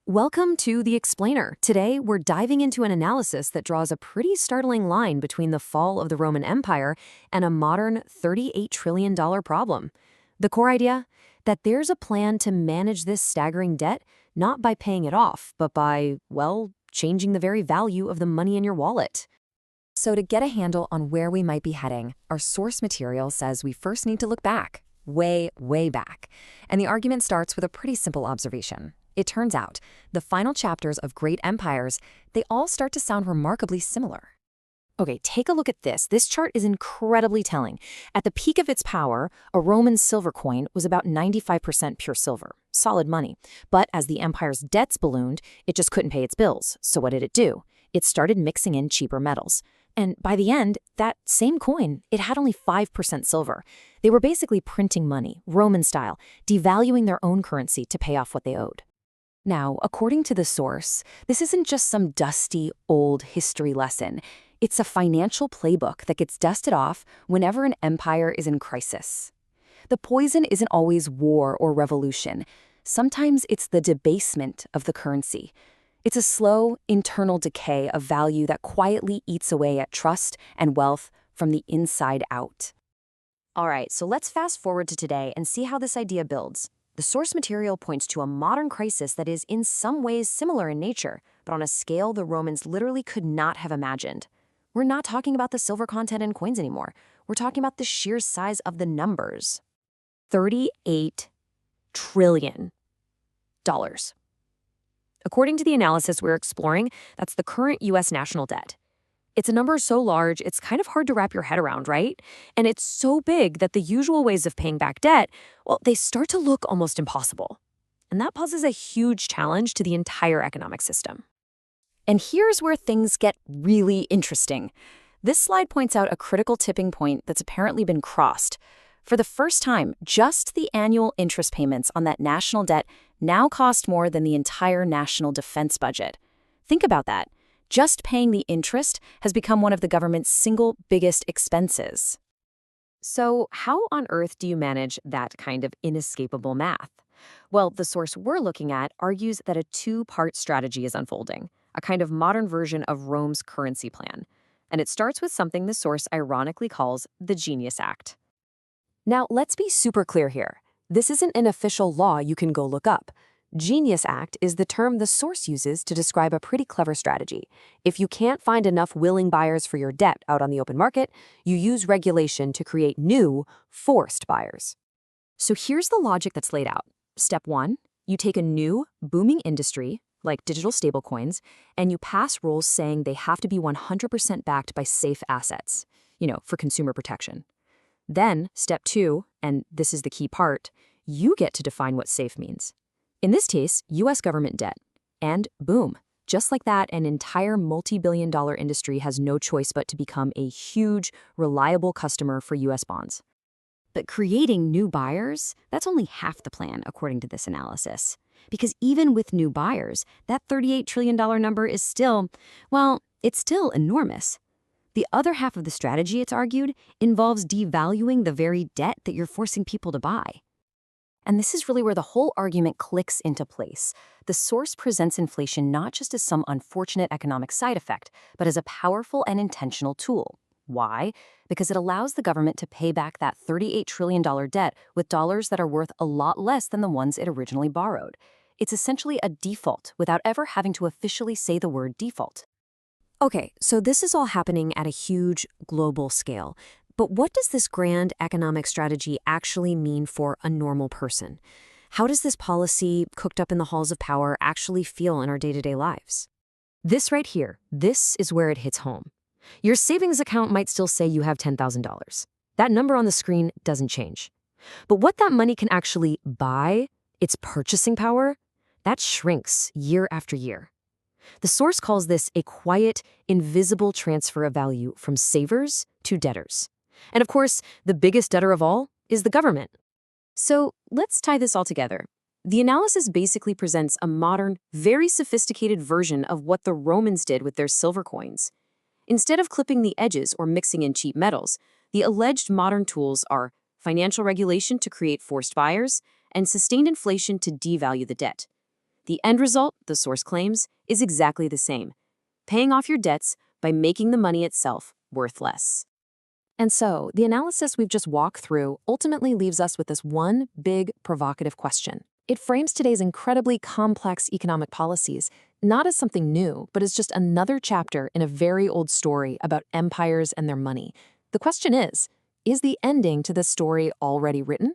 Welcome to The Explainer. Today, we're diving into an analysis that draws a pretty startling line between the fall of the Roman Empire and a modern $38 trillion problem. The core idea? That there's a plan to manage this staggering debt, not by paying it off, but by, well, changing the very value of the money in your wallet. So to get a handle on where we might be heading, our source material says we first need to look back, way, way back. And the argument starts with a pretty simple observation. It turns out, the final chapters of great empires, they all start to sound remarkably similar. Okay, take a look at this. This chart is incredibly telling. At the peak of its power, a Roman silver coin was about 95% pure silver, solid money. But as the empire's debts ballooned, it just couldn't pay its bills. So what did it do? It started mixing in cheaper metals. And by the end, that same coin, it had only 5% silver. They were basically printing money, Roman style, devaluing their own currency to pay off what they owed. Now, according to the source, this isn't just some dusty, old history lesson. It's a financial playbook that gets dusted off whenever an empire is in crisis. The poison isn't always war or revolution. Sometimes it's the debasement of the currency. It's a slow, internal decay of value that quietly eats away at trust and wealth from the inside out. All right, so let's fast forward to today and see how this idea builds. The source material points to a modern crisis that is in some ways similar in nature, but on a scale the Romans literally could not have imagined. We're not talking about the silver content in coins anymore. We're talking about the sheer size of the numbers. $38 trillion. According to the analysis we're exploring, that's the current US national debt. It's a number so large, it's kind of hard to wrap your head around, right? And it's so big that the usual ways of paying back debt, well, they start to look almost impossible. And that poses a huge challenge to the entire economic system. And here's where things get really interesting. This slide points out a critical tipping point that's apparently been crossed. For the first time, just the annual interest payments on that national debt now cost more than the entire national defense budget. Think about that. Just paying the interest has become one of the government's single biggest expenses. So how on earth do you manage that kind of inescapable math? Well, the source we're looking at argues that a two-part strategy is unfolding, a kind of modern version of Rome's currency plan. And it starts with something the source ironically calls the Genius Act. Now, let's be super clear here. This isn't an official law you can go look up. Genius Act is the term the source uses to describe a pretty clever strategy. If you can't find enough willing buyers for your debt out on the open market, you use regulation to create new, forced buyers. So here's the logic that's laid out. Step 1, you take a new, booming industry, like digital stablecoins, and you pass rules saying they have to be 100% backed by safe assets, for consumer protection. Then, step 2, and this is the key part, you get to define what safe means. In this case, US government debt. And boom, just like that, an entire multi-billion-dollar industry has no choice but to become a huge, reliable customer for US bonds. But creating new buyers, that's only half the plan, according to this analysis. Because even with new buyers, that $38 trillion number is still, well, it's still enormous. The other half of the strategy, it's argued, involves devaluing the very debt that you're forcing people to buy. And this is really where the whole argument clicks into place. The source presents inflation not just as some unfortunate economic side effect, but as a powerful and intentional tool. Why? Because it allows the government to pay back that $38 trillion debt with dollars that are worth a lot less than the ones it originally borrowed. It's essentially a default without ever having to officially say the word default. Okay, so this is all happening at a huge global scale. But what does this grand economic strategy actually mean for a normal person? How does this policy, cooked up in the halls of power, actually feel in our day-to-day lives? This right here, this is where it hits home. Your savings account might still say you have $10,000. That number on the screen doesn't change. But what that money can actually buy, its purchasing power, that shrinks year after year. The source calls this a quiet, invisible transfer of value from savers to debtors. And of course, the biggest debtor of all is the government. So let's tie this all together. The analysis basically presents a modern, very sophisticated version of what the Romans did with their silver coins. Instead of clipping the edges or mixing in cheap metals, the alleged modern tools are financial regulation to create forced buyers and sustained inflation to devalue the debt. The end result, the source claims, is exactly the same: paying off your debts by making the money itself worth less. And so, the analysis we've just walked through ultimately leaves us with this one big, provocative question. It frames today's incredibly complex economic policies not as something new, but as just another chapter in a very old story about empires and their money. The question is the ending to this story already written?